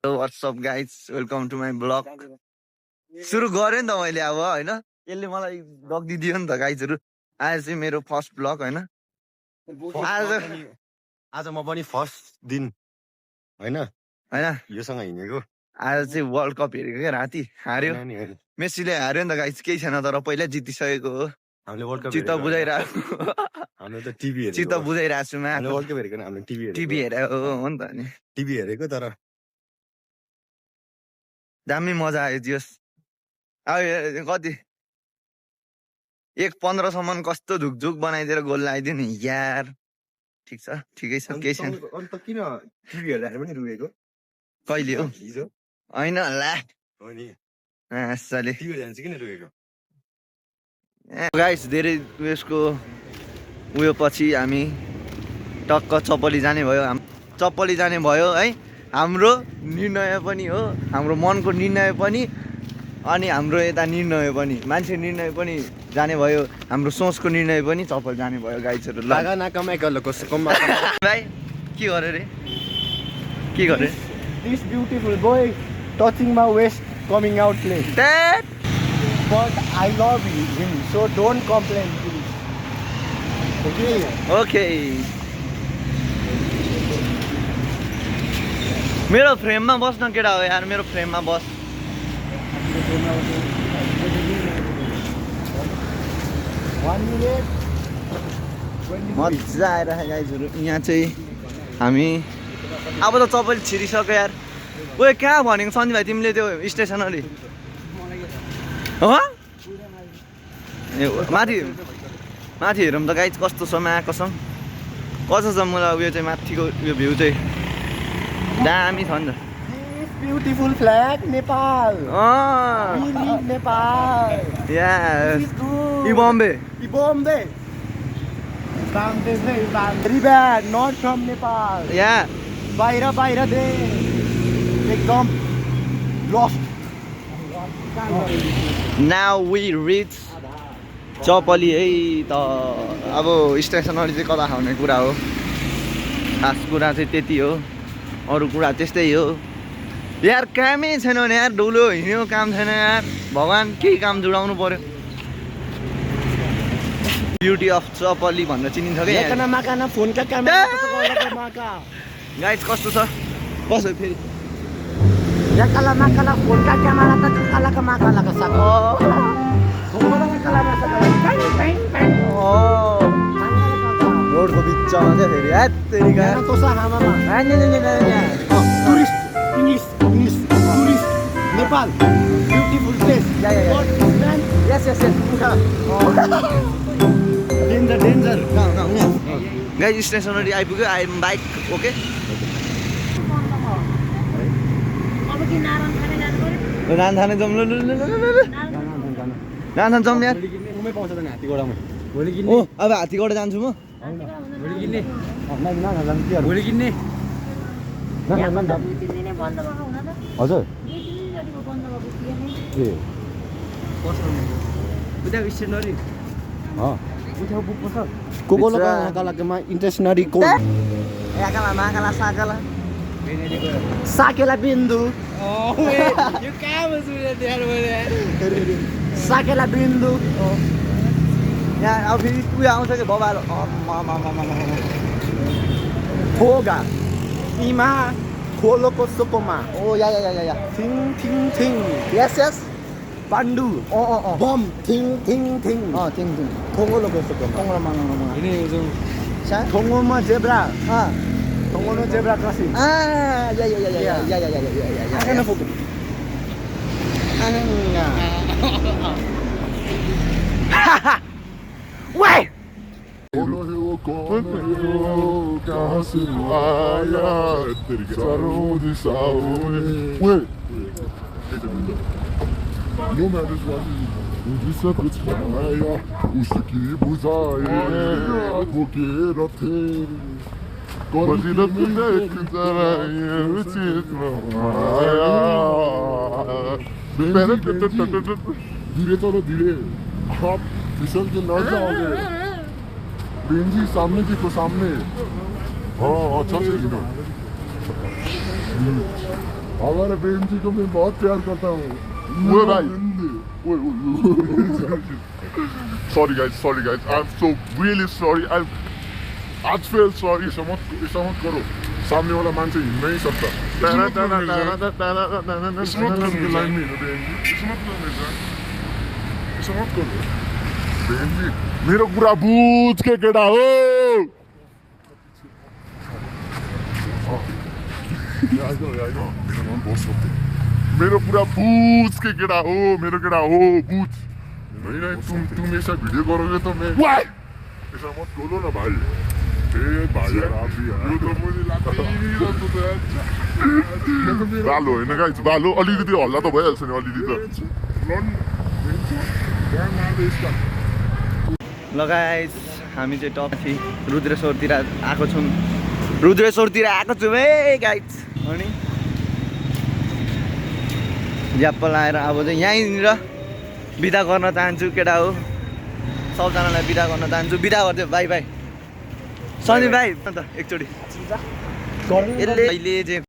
WhatsApp guys welcome to my blog सुरु गरेँ नि त मैले अब होइन यसले मलाई ब्लग दिदियो नि त गाइजहरू आज चाहिँ मेरो फर्स्ट ब्लग होइन आज म पनि फर्स्ट दिन होइन होइन योसँग हिँडेको आज चाहिँ वर्ल्ड कप हेरेको क्या राति हार्यो मेसीले हार्यो नि त गाइज केही छैन तर पहिल्यै जितिसकेको हो हामीले वर्ल्ड कप चित्त बुझाइरहेको हामीले त टिभी हेरेको चित्त बुझाइरहेको छु हामीले वर्ल्ड कप हेरेको हामीले टिभी हेरेको हो नि त नि टिभी हेरेको तर दामी मजा आयो जियोस् अब कति 1:15सम्म कस्तो झुकझुक बनाइदिएर गोल लगाइदियो नि यार ठिक छ ठिकै छ केही छैन अन्त किन टिभी हेर्दाखेरि पनि रुएको कहिले हो हिजो होइन ला हो नि आसाले टिभी हेर्दा चाहिँ किन रुएको गाइस धेरै उयसको उयो पछि हामी टक्क चप्पली जाने भयो है हाम्रो निर्णय पनि हो हाम्रो मनको निर्णय पनि अनि हाम्रो यता निर्णय पनि मान्छे निर्णय पनि जाने भयो हाम्रो सोचको निर्णय पनि चप्पल जाने भयो गाइजहरू लागा नाकामा एकलको सुकम्मा भाइ के गरे रे के गरे this beautiful boy touching my West coming out play but I love him so don't complain please okay मेरो फ्रेममा बस्न केटा हो यार मेरो फ्रेममा बस मजा आइरहेको गाइजहरू यहाँ चाहिँ हामी अब त चप्पल छिरिसक्यो यार ओए कहाँ भनेको सन्जय भाइ तिमीले त्यो स्टेसनरी हो ए माथि हेरौँ त गाइज कस्तो छ कसम कस्तो छ मलाई उयो चाहिँ माथिको उयो भ्यू चाहिँ दामी छ नि त beautiful flag Nepal Nepal E Bombay very bad not from Nepal बाहिर दे एकदम lost now we reach चपली है त अब स्टेसनरी चाहिँ कता खाउने कुरा हो खास कुरा चाहिँ त्यति हो अरू कुरा त्यस्तै हो यार कामै छैन भने यार डुलो हिँड्यो काम छैन यार भगवान् केही काम जुडाउनु पर्यो ब्युटी अफ चपली भनेर चिनिन्छ क्या गाइस कस्तो छ कसो फेरि रोडको बिचमा चाहिँ फेरि tourist English Nepal beautiful place yes danger guys stationery आइपुग्यो आई एम बाइक ओके रानथाने जाउँ रानथान जाउँ यार ओ अब हात्तीगढा जान्छु म भोलि किन्ने हजुर इन्टेसनरी को साकेला बिन्दु साकेला बिन्दु यहाँ अब फेरि उयो आउँछ कि बबाल होगा इमा खोलोको सोकोमा ओ या थिङ थिङ थिङ यस पाण्डु बम थिङ थिङ थिङ थिङ थोङ्गोलोको सोकोमा थोङ्गोमा जेब्रा थोङ्गोमा zebra crossing Wait! No matter what जिस कुछ बनाया उसकी बुझाए वो थे बजीरत देख जरा ये विचित्र माया धीरे चलो धीरे आप फिसल के न जाओगे बेंजी सामने देखो सामने हाँ अच्छा से गिनो हमारे बहन जी को मैं बहुत प्यार करता हूँ वो भाई sorry guys I'm so really sorry I feel sorry ऐसा मत करो सामने वाला मान्छे हिँड्न नहीं सकता ऐसा मत करने लाइन में हिँड्नु बहन जी ऐसा मत करो बहन जी मेरो कुरा बुझ के केटा हो मेरो कुरा बुझ के केटा हो मेरो केटा हो बुझ नहीं तुम ऐसा वीडियो करोगे तो मैं ऐसा मत बोलो ना भाई भाइ यार आप भी यार तो मुझे लाग्छ बालो हैन गाइस बालो अलिकति हल्ला त भइहाल्छ नि अलिकति त ल गाइस हामी चाहिँ टपी रुद्रेश्वरतिर आएको छौँ है गाइस अनि झ्याप्प लाएर अब चाहिँ यहीँनिर बिदा गर्न चाहन्छु केटा हो सबजनालाई बिदा गर्न चाहन्छु बिदा गरिदियो बाई बाई सनी भाइ अन्त एकचोटि यसले चाहिँ